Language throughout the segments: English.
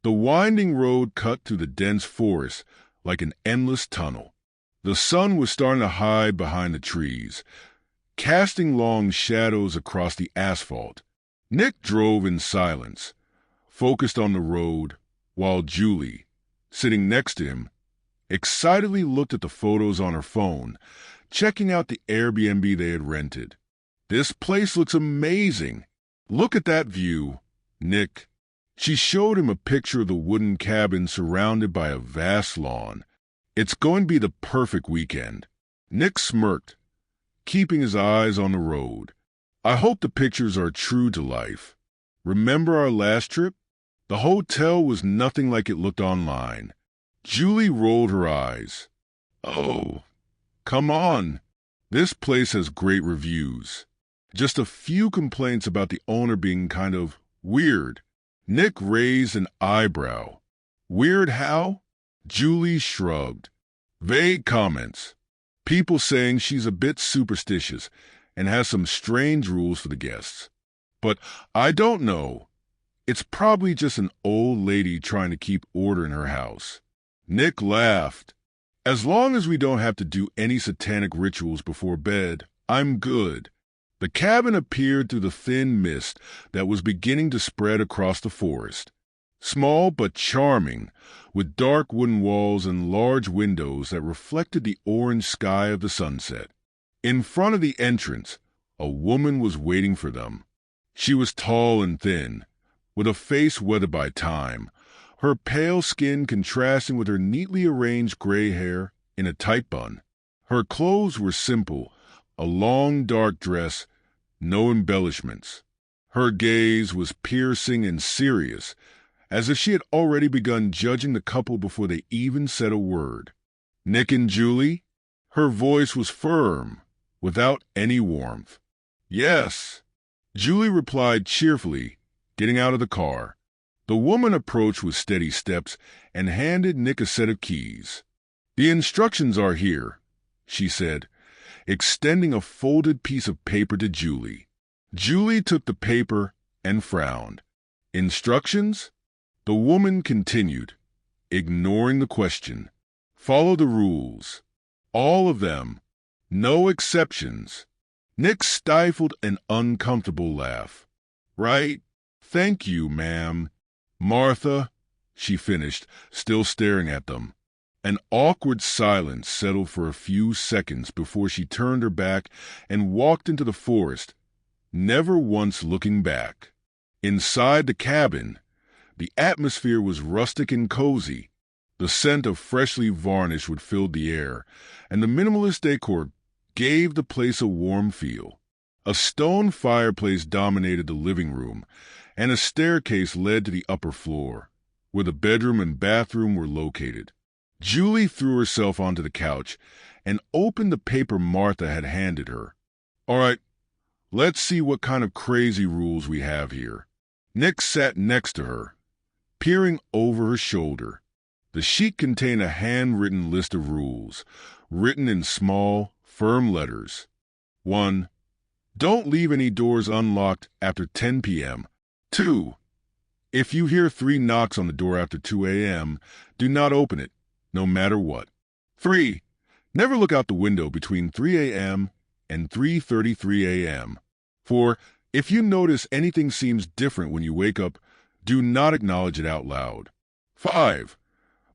The winding road cut through the dense forest like an endless tunnel. The sun was starting to hide behind the trees, casting long shadows across the asphalt. Nick drove in silence, focused on the road, while Julie, sitting next to him, excitedly looked at the photos on her phone, checking out the Airbnb they had rented. "This place looks amazing. Look at that view, Nick." She showed him a picture of the wooden cabin surrounded by a vast lawn. "It's going to be the perfect weekend." Nick smirked, keeping his eyes on the road. "I hope the pictures are true to life. Remember our last trip? The hotel was nothing like it looked online." Julie rolled her eyes. "Oh, come on. This place has great reviews. Just a few complaints about the owner being kind of weird." Nick raised an eyebrow. "Weird how?" Julie shrugged. "Vague comments. People saying she's a bit superstitious and has some strange rules for the guests. But I don't know. It's probably just an old lady trying to keep order in her house." Nick laughed. "As long as we don't have to do any satanic rituals before bed, I'm good." The cabin appeared through the thin mist that was beginning to spread across the forest. Small but charming, with dark wooden walls and large windows that reflected the orange sky of the sunset. In front of the entrance, a woman was waiting for them. She was tall and thin, with a face weathered by time, her pale skin contrasting with her neatly arranged gray hair in a tight bun. Her clothes were simple, a long dark dress, no embellishments. Her gaze was piercing and serious, as if she had already begun judging the couple before they even said a word. "Nick and Julie?" Her voice was firm, without any warmth. "Yes," Julie replied cheerfully, getting out of the car. The woman approached with steady steps and handed Nick a set of keys. "The instructions are here," she said, extending a folded piece of paper to Julie. Julie took the paper and frowned. "Instructions?" The woman continued, ignoring the question. "Follow the rules. All of them. No exceptions." Nick stifled an uncomfortable laugh. "Right. Thank you, ma'am." "Martha," she finished, still staring at them. An awkward silence settled for a few seconds before she turned her back and walked into the forest, never once looking back. Inside the cabin, the atmosphere was rustic and cozy. The scent of freshly varnished wood filled the air, and the minimalist decor gave the place a warm feel. A stone fireplace dominated the living room, and a staircase led to the upper floor, where the bedroom and bathroom were located. Julie threw herself onto the couch and opened the paper Martha had handed her. "All right, let's see what kind of crazy rules we have here." Nick sat next to her, peering over her shoulder. The sheet contained a handwritten list of rules, written in small, firm letters. 1. Don't leave any doors unlocked after 10 p.m. 2. If you hear 3 knocks on the door after 2 a.m., do not open it, no matter what. 3. Never look out the window between 3 a.m. and 3:33 a.m. 4. If you notice anything seems different when you wake up, do not acknowledge it out loud. 5.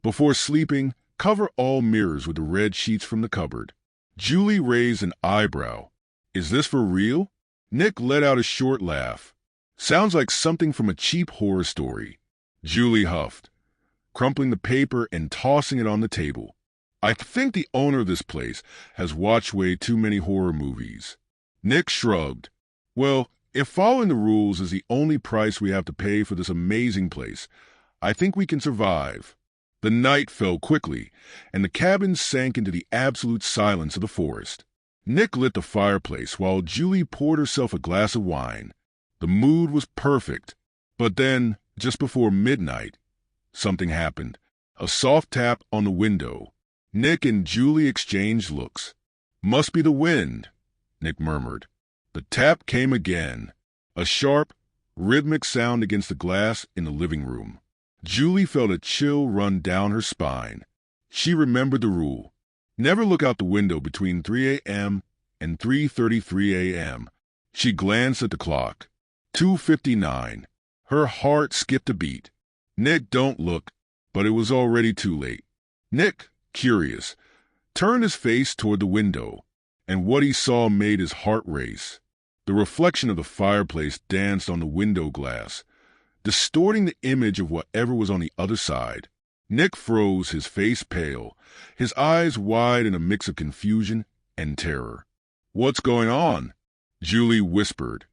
Before sleeping, cover all mirrors with the red sheets from the cupboard. Julie raised an eyebrow. "Is this for real?" Nick let out a short laugh. "Sounds like something from a cheap horror story." Julie huffed, crumpling the paper and tossing it on the table. "I think the owner of this place has watched way too many horror movies." Nick shrugged. "Well, if following the rules is the only price we have to pay for this amazing place, I think we can survive." The night fell quickly, and the cabin sank into the absolute silence of the forest. Nick lit the fireplace while Julie poured herself a glass of wine. The mood was perfect. But then, just before midnight, something happened. A soft tap on the window. Nick and Julie exchanged looks. "Must be the wind," Nick murmured. The tap came again, a sharp, rhythmic sound against the glass in the living room. Julie felt a chill run down her spine. She remembered the rule. Never look out the window between 3 a.m. and 3:33 a.m. She glanced at the clock. 2:59. Her heart skipped a beat. Nick, don't look. But it was already too late. Nick, curious, turned his face toward the window, and what he saw made his heart race. The reflection of the fireplace danced on the window glass, distorting the image of whatever was on the other side. Nick froze, his face pale, his eyes wide in a mix of confusion and terror. "What's going on?" Julie whispered,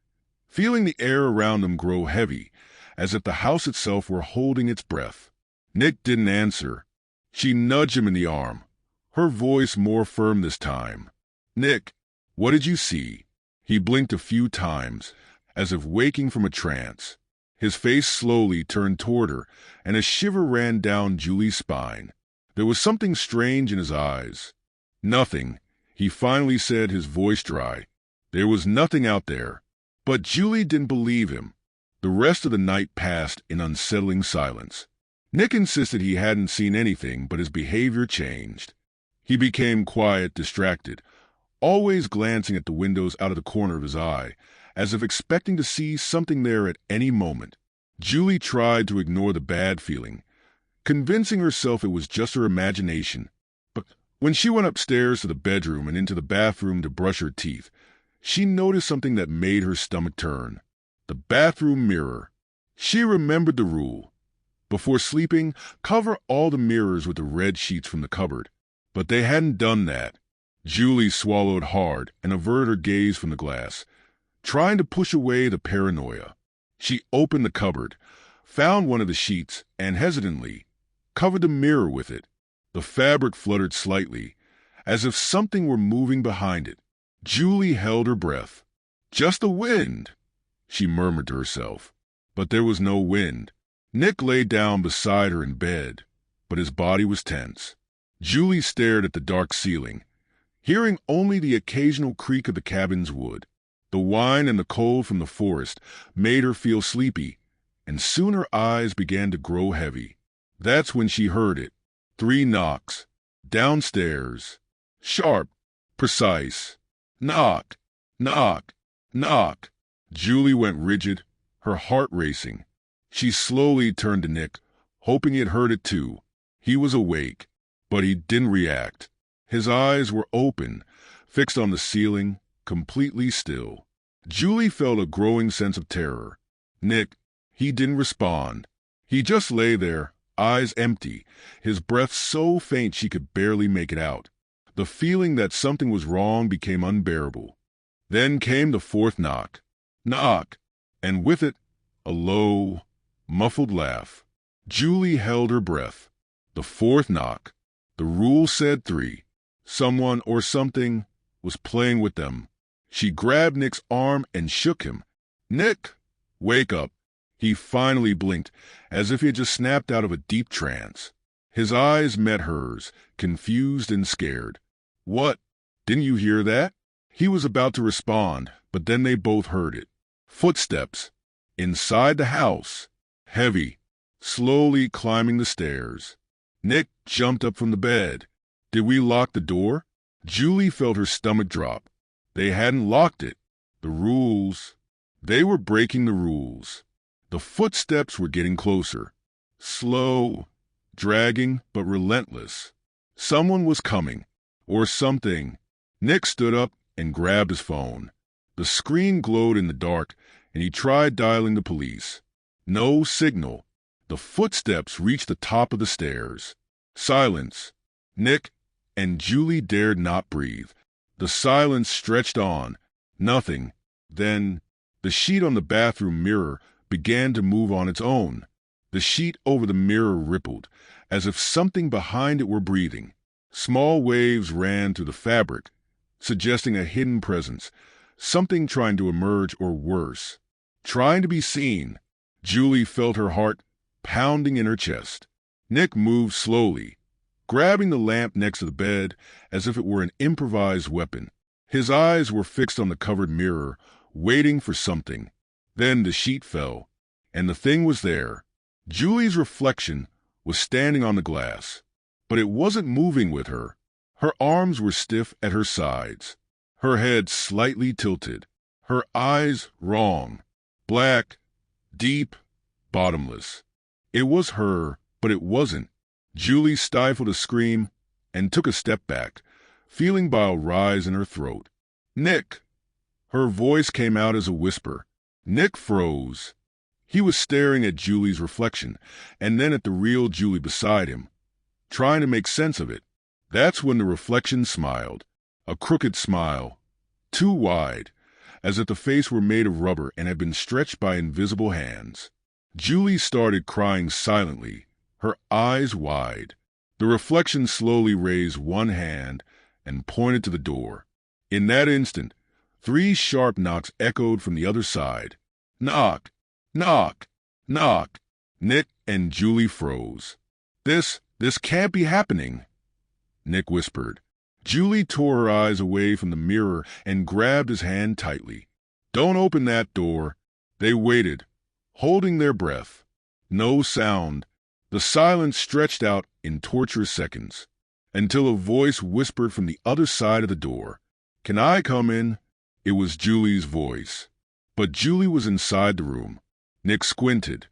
feeling the air around them grow heavy, as if the house itself were holding its breath. Nick didn't answer. She nudged him in the arm, her voice more firm this time. "Nick, what did you see?" He blinked a few times, as if waking from a trance. His face slowly turned toward her, and a shiver ran down Julie's spine. There was something strange in his eyes. "Nothing," he finally said, his voice dry. There was nothing out there. But Julie didn't believe him. The rest of the night passed in unsettling silence. Nick insisted he hadn't seen anything, but his behavior changed. He became quiet, distracted, always glancing at the windows out of the corner of his eye, as if expecting to see something there at any moment. Julie tried to ignore the bad feeling, convincing herself it was just her imagination. But when she went upstairs to the bedroom and into the bathroom to brush her teeth, she noticed something that made her stomach turn. The bathroom mirror. She remembered the rule. Before sleeping, cover all the mirrors with the red sheets from the cupboard. But they hadn't done that. Julie swallowed hard and averted her gaze from the glass, trying to push away the paranoia. She opened the cupboard, found one of the sheets, and hesitantly covered the mirror with it. The fabric fluttered slightly, as if something were moving behind it. Julie held her breath. "Just the wind," she murmured to herself. But there was no wind. Nick lay down beside her in bed, but his body was tense. Julie stared at the dark ceiling, hearing only the occasional creak of the cabin's wood. The wine and the cold from the forest made her feel sleepy, and soon her eyes began to grow heavy. That's when she heard it. 3 knocks. Downstairs. Sharp. Precise. Knock. Knock. Knock. Julie went rigid, her heart racing. She slowly turned to Nick, hoping he'd heard it too. He was awake, but he didn't react. His eyes were open, fixed on the ceiling, completely still. Julie felt a growing sense of terror. Nick, he didn't respond. He just lay there, eyes empty, his breath so faint she could barely make it out. The feeling that something was wrong became unbearable. Then came the 4th knock. Knock, and with it, a low, muffled laugh. Julie held her breath. The 4th knock. The rule said 3. Someone or something was playing with them. She grabbed Nick's arm and shook him. "Nick, wake up." He finally blinked, as if he had just snapped out of a deep trance. His eyes met hers, confused and scared. "What? Didn't you hear that?" He was about to respond, but then they both heard it. Footsteps. Inside the house. Heavy. Slowly climbing the stairs. Nick jumped up from the bed. "Did we lock the door?" Julie felt her stomach drop. They hadn't locked it. The rules. They were breaking the rules. The footsteps were getting closer. Slow, dragging, but relentless. Someone was coming. Or something. Nick stood up and grabbed his phone. The screen glowed in the dark, and he tried dialing the police. No signal. The footsteps reached the top of the stairs. Silence. Nick and Julie dared not breathe. The silence stretched on. Nothing. Then the sheet on the bathroom mirror began to move on its own. The sheet over the mirror rippled, as if something behind it were breathing. Small waves ran through the fabric, suggesting a hidden presence, something trying to emerge or worse, trying to be seen. Julie felt her heart pounding in her chest. Nick moved slowly, grabbing the lamp next to the bed as if it were an improvised weapon. His eyes were fixed on the covered mirror, waiting for something. Then the sheet fell, and the thing was there. Julie's reflection was standing on the glass, but it wasn't moving with her. Her arms were stiff at her sides, her head slightly tilted, her eyes wrong, black, deep, bottomless. It was her, but it wasn't. Julie stifled a scream and took a step back, feeling bile rise in her throat. "Nick!" Her voice came out as a whisper. Nick froze. He was staring at Julie's reflection, and then at the real Julie beside him, trying to make sense of it. That's when the reflection smiled, a crooked smile, too wide, as if the face were made of rubber and had been stretched by invisible hands. Julie started crying silently, her eyes wide. The reflection slowly raised one hand and pointed to the door. In that instant, 3 sharp knocks echoed from the other side. Knock! Knock! Knock! Nick and Julie froze. This can't be happening," Nick whispered. Julie tore her eyes away from the mirror and grabbed his hand tightly. "Don't open that door." They waited, holding their breath. No sound. The silence stretched out in torturous seconds, until a voice whispered from the other side of the door. "Can I come in?" It was Julie's voice. But Julie was inside the room. Nick squinted,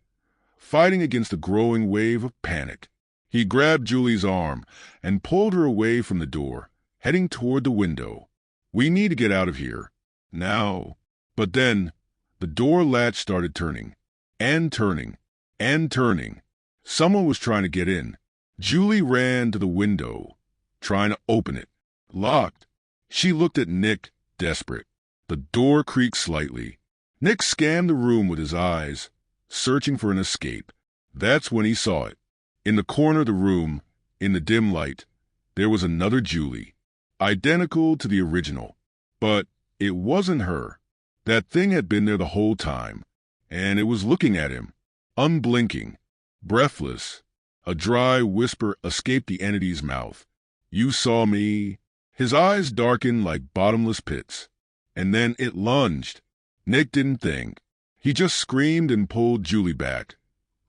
fighting against a growing wave of panic. He grabbed Julie's arm and pulled her away from the door, heading toward the window. "We need to get out of here. Now." But then, the door latch started turning, and turning, and turning. Someone was trying to get in. Julie ran to the window, trying to open it. Locked. She looked at Nick, desperate. The door creaked slightly. Nick scanned the room with his eyes, searching for an escape. That's when he saw it. In the corner of the room, in the dim light, there was another Julie, identical to the original. But it wasn't her. That thing had been there the whole time, and it was looking at him, unblinking, breathless. A dry whisper escaped the entity's mouth. "You saw me?" His eyes darkened like bottomless pits, and then it lunged. Nick didn't think. He just screamed and pulled Julie back,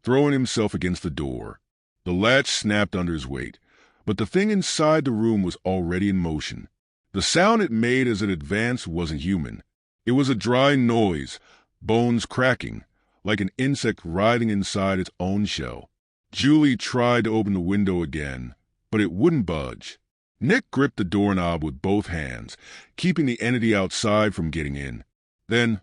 throwing himself against the door. The latch snapped under his weight, but the thing inside the room was already in motion. The sound it made as it advanced wasn't human. It was a dry noise, bones cracking, like an insect writhing inside its own shell. Julie tried to open the window again, but it wouldn't budge. Nick gripped the doorknob with both hands, keeping the entity outside from getting in. Then,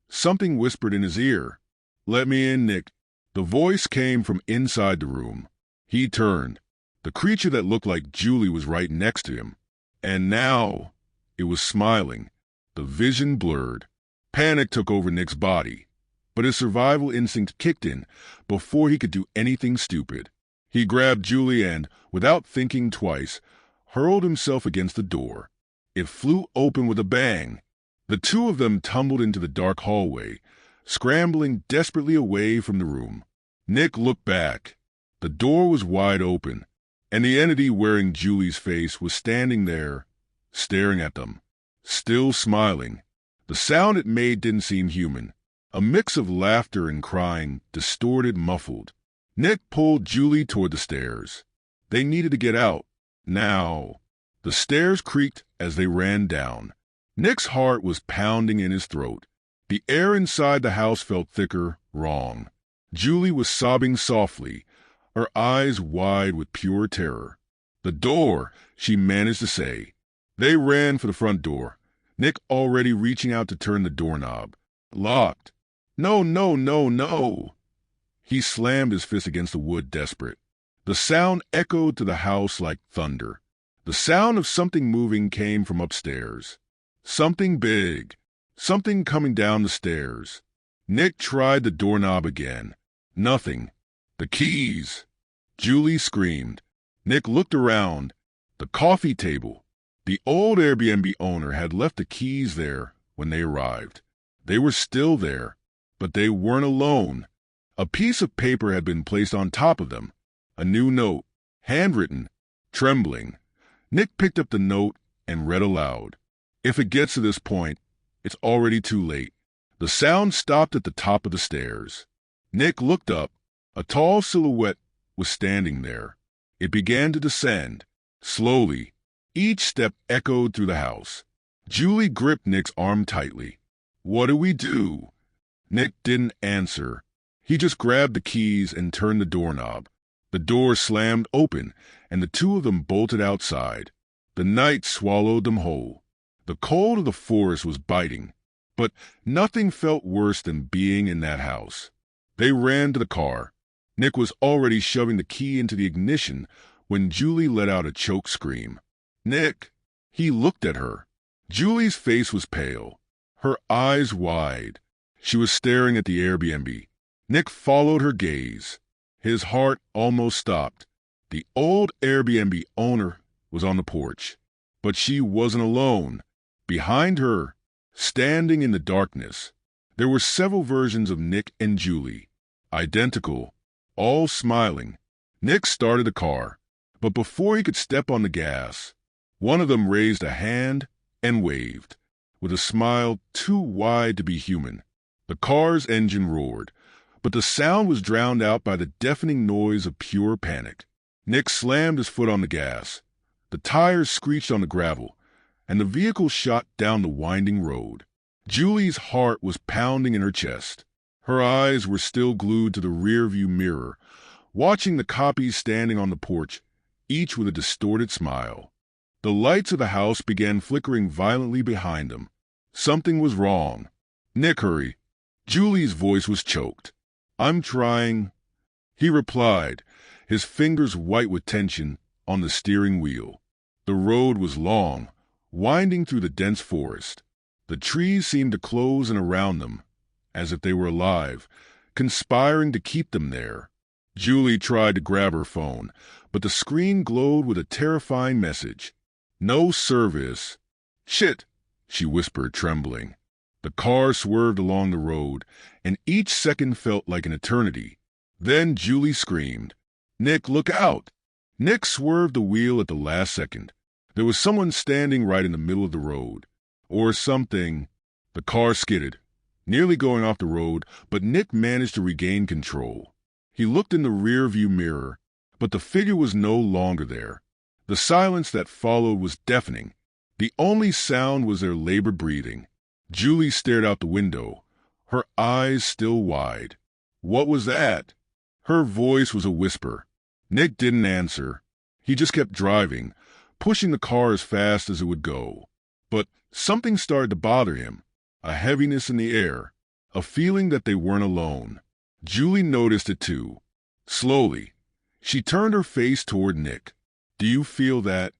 something whispered in his ear. "Let me in, Nick." The voice came from inside the room. He turned. The creature that looked like Julie was right next to him. And now, it was smiling. The vision blurred. Panic took over Nick's body, but his survival instinct kicked in before he could do anything stupid. He grabbed Julie and, without thinking twice, hurled himself against the door. It flew open with a bang. The two of them tumbled into the dark hallway, scrambling desperately away from the room. Nick looked back. The door was wide open, and the entity wearing Julie's face was standing there, staring at them, still smiling. The sound it made didn't seem human. A mix of laughter and crying, distorted, muffled. Nick pulled Julie toward the stairs. They needed to get out. Now. The stairs creaked as they ran down. Nick's heart was pounding in his throat. The air inside the house felt thicker, wrong. Julie was sobbing softly, her eyes wide with pure terror. "The door," she managed to say. They ran for the front door, Nick already reaching out to turn the doorknob. Locked. "No, no, no, no!" He slammed his fist against the wood, desperate. The sound echoed to the house like thunder. The sound of something moving came from upstairs. Something big. Something coming down the stairs. Nick tried the doorknob again. Nothing. "The keys!" Julie screamed. Nick looked around. The coffee table. The old Airbnb owner had left the keys there when they arrived. They were still there, but they weren't alone. A piece of paper had been placed on top of them. A new note, handwritten, trembling. Nick picked up the note and read aloud. "If it gets to this point, it's already too late." The sound stopped at the top of the stairs. Nick looked up. A tall silhouette was standing there. It began to descend. Slowly, each step echoed through the house. Julie gripped Nick's arm tightly. "What do we do?" Nick didn't answer. He just grabbed the keys and turned the doorknob. The door slammed open, and the two of them bolted outside. The night swallowed them whole. The cold of the forest was biting, but nothing felt worse than being in that house. They ran to the car. Nick was already shoving the key into the ignition when Julie let out a choked scream. "Nick!" He looked at her. Julie's face was pale, her eyes wide. She was staring at the Airbnb. Nick followed her gaze. His heart almost stopped. The old Airbnb owner was on the porch, but she wasn't alone. Behind her, standing in the darkness, there were several versions of Nick and Julie, identical, all smiling. Nick started the car, but before he could step on the gas, one of them raised a hand and waved, with a smile too wide to be human. The car's engine roared, but the sound was drowned out by the deafening noise of pure panic. Nick slammed his foot on the gas. The tires screeched on the gravel, and the vehicle shot down the winding road. Julie's heart was pounding in her chest. Her eyes were still glued to the rearview mirror, watching the copies standing on the porch, each with a distorted smile. The lights of the house began flickering violently behind them. Something was wrong. "Nick, hurry." Julie's voice was choked. "I'm trying," he replied, his fingers white with tension on the steering wheel. The road was long, winding through the dense forest. The trees seemed to close in around them, as if they were alive, conspiring to keep them there. Julie tried to grab her phone, but the screen glowed with a terrifying message. "No service." "Shit," she whispered, trembling. The car swerved along the road, and each second felt like an eternity. Then Julie screamed, "Nick, look out!" Nick swerved the wheel at the last second. There was someone standing right in the middle of the road. Or something. The car skidded, nearly going off the road, but Nick managed to regain control. He looked in the rearview mirror, but the figure was no longer there. The silence that followed was deafening. The only sound was their labored breathing. Julie stared out the window, her eyes still wide. "What was that?" Her voice was a whisper. Nick didn't answer. He just kept driving, pushing the car as fast as it would go. But something started to bother him, a heaviness in the air, a feeling that they weren't alone. Julie noticed it too. Slowly, she turned her face toward Nick. "Do you feel that?"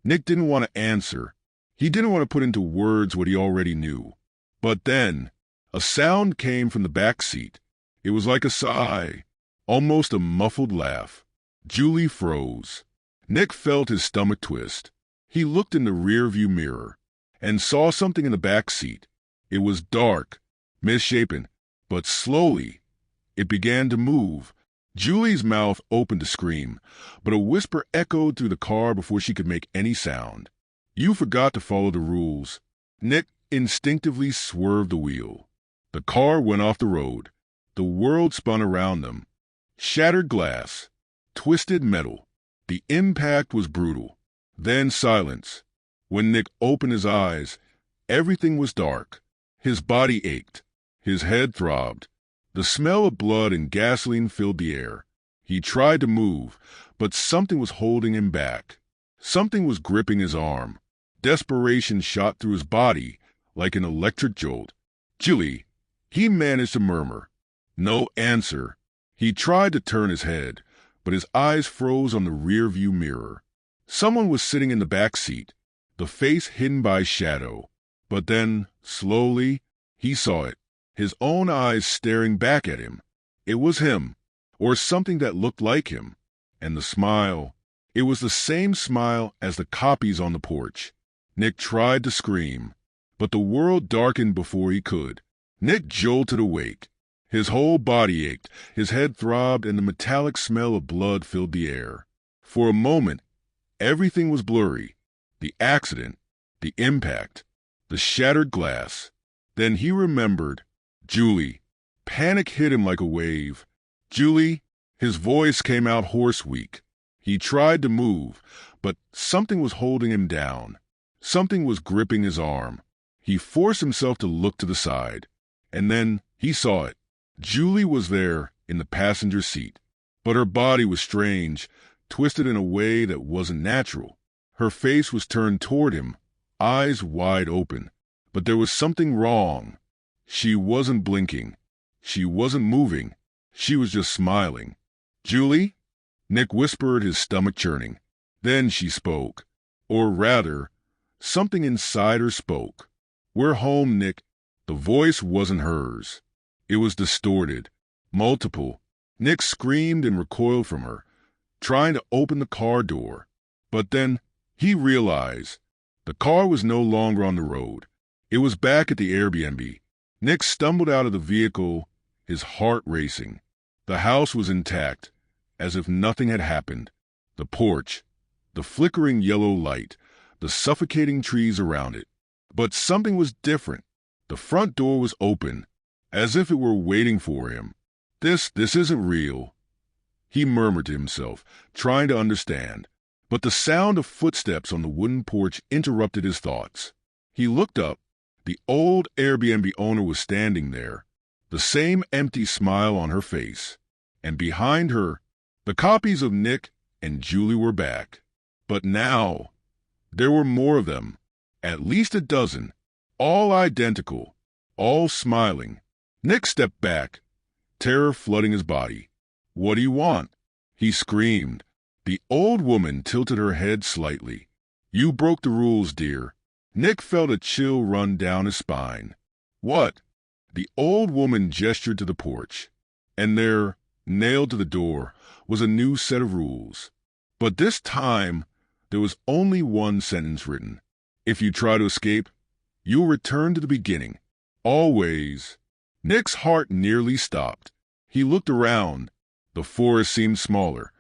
Nick didn't want to answer. He didn't want to put into words what he already knew. But then, a sound came from the back seat. It was like a sigh, almost a muffled laugh. Julie froze. Nick felt his stomach twist. He looked in the rearview mirror and saw something in the back seat. It was dark, misshapen, but slowly it began to move. Julie's mouth opened to scream, but a whisper echoed through the car before she could make any sound. "You forgot to follow the rules." Nick instinctively swerved the wheel. The car went off the road. The world spun around them. Shattered glass, twisted metal. The impact was brutal. Then silence. When Nick opened his eyes, everything was dark. His body ached. His head throbbed. The smell of blood and gasoline filled the air. He tried to move, but something was holding him back. Something was gripping his arm. Desperation shot through his body like an electric jolt. "Julie," he managed to murmur. No answer. He tried to turn his head, but his eyes froze on the rearview mirror. Someone was sitting in the back seat, the face hidden by shadow. But then, slowly, he saw it, his own eyes staring back at him. It was him, or something that looked like him. And the smile, it was the same smile as the copies on the porch. Nick tried to scream, but the world darkened before he could. Nick jolted awake. His whole body ached, his head throbbed, and the metallic smell of blood filled the air. For a moment, everything was blurry. The accident, the impact, the shattered glass. Then he remembered. Julie. Panic hit him like a wave. "Julie," His voice came out hoarse-weak. He tried to move, but something was holding him down. Something was gripping his arm. He forced himself to look to the side, and then he saw it. Julie was there in the passenger seat, but her body was strange, twisted in a way that wasn't natural. Her face was turned toward him, eyes wide open, but there was something wrong. She wasn't blinking. She wasn't moving. She was just smiling. "Julie?" Nick whispered, his stomach churning. Then she spoke. Or rather, something inside her spoke. "We're home, Nick." The voice wasn't hers. It was distorted, multiple. Nick screamed and recoiled from her, trying to open the car door. But then he realized the car was no longer on the road. It was back at the Airbnb. Nick stumbled out of the vehicle, his heart racing. The house was intact, as if nothing had happened. The porch, the flickering yellow light, the suffocating trees around it. But something was different. The front door was open, as if it were waiting for him. This isn't real," he murmured to himself, trying to understand. But the sound of footsteps on the wooden porch interrupted his thoughts. He looked up. The old Airbnb owner was standing there, the same empty smile on her face. And behind her, the copies of Nick and Julie were back. But now, there were more of them, at least a dozen, all identical, all smiling. Nick stepped back, terror flooding his body. "What do you want?" he screamed. The old woman tilted her head slightly. "You broke the rules, dear." Nick felt a chill run down his spine. "What?" The old woman gestured to the porch, and there, nailed to the door, was a new set of rules. But this time, there was only one sentence written. "If you try to escape, you'll return to the beginning. Always." Nick's heart nearly stopped. He looked around. The forest seemed smaller,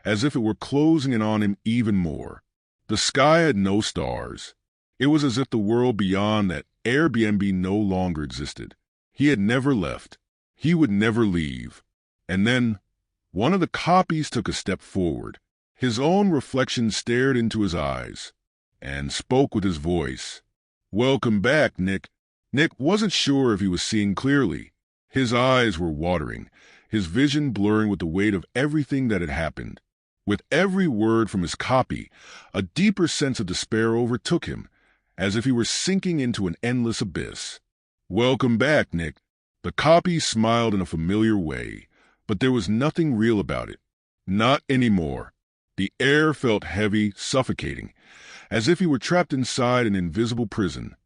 as if it were closing in on him even more. The sky had no stars. It was as if the world beyond that Airbnb no longer existed. He had never left. He would never leave. And then, one of the copies took a step forward. His own reflection stared into his eyes and spoke with his voice. "Welcome back, Nick." Nick wasn't sure if he was seeing clearly. His eyes were watering, his vision blurring with the weight of everything that had happened. With every word from his copy, a deeper sense of despair overtook him, as if he were sinking into an endless abyss. "Welcome back, Nick." The copy smiled in a familiar way, but there was nothing real about it. Not anymore. The air felt heavy, suffocating, as if he were trapped inside an invisible prison,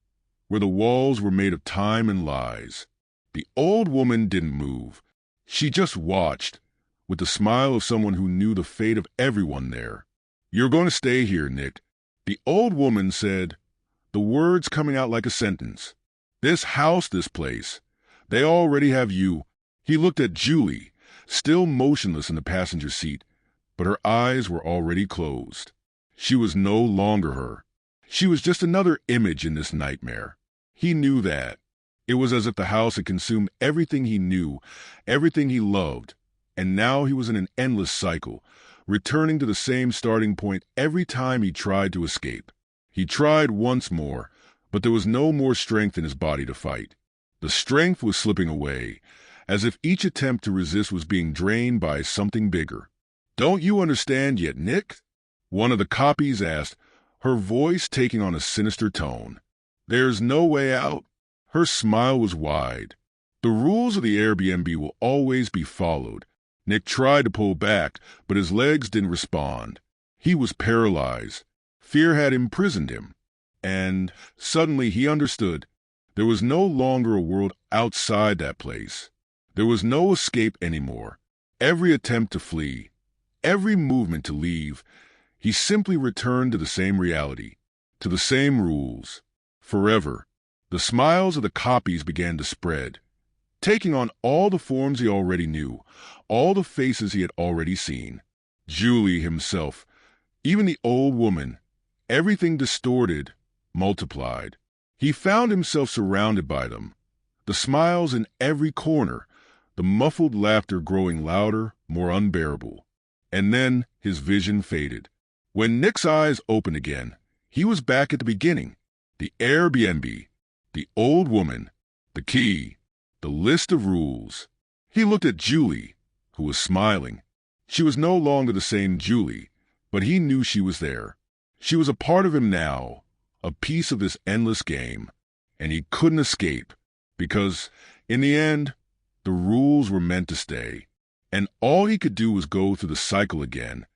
where the walls were made of time and lies. The old woman didn't move. She just watched, with the smile of someone who knew the fate of everyone there. "You're going to stay here, Nick." The old woman said, the words coming out like a sentence. "This house, this place, they already have you." He looked at Julie, still motionless in the passenger seat, but her eyes were already closed. She was no longer her. She was just another image in this nightmare. He knew that. It was as if the house had consumed everything he knew, everything he loved, and now he was in an endless cycle, returning to the same starting point every time he tried to escape. He tried once more, but there was no more strength in his body to fight. The strength was slipping away, as if each attempt to resist was being drained by something bigger. "Don't you understand yet, Nick?" one of the copies asked, her voice taking on a sinister tone. "There's no way out." Her smile was wide. "The rules of the Airbnb will always be followed." Nick tried to pull back, but his legs didn't respond. He was paralyzed. Fear had imprisoned him. And suddenly he understood. There was no longer a world outside that place. There was no escape anymore. Every attempt to flee, every movement to leave, he simply returned to the same reality, to the same rules. Forever. The smiles of the copies began to spread, taking on all the forms he already knew, all the faces he had already seen. Julie himself, even the old woman, everything distorted, multiplied. He found himself surrounded by them, the smiles in every corner, the muffled laughter growing louder, more unbearable. And then his vision faded. When Nick's eyes opened again, he was back at the beginning. The Airbnb, the old woman, the key, the list of rules. He looked at Julie, who was smiling. She was no longer the same Julie, but he knew she was there. She was a part of him now, a piece of this endless game, and he couldn't escape, because, in the end, the rules were meant to stay, and all he could do was go through the cycle again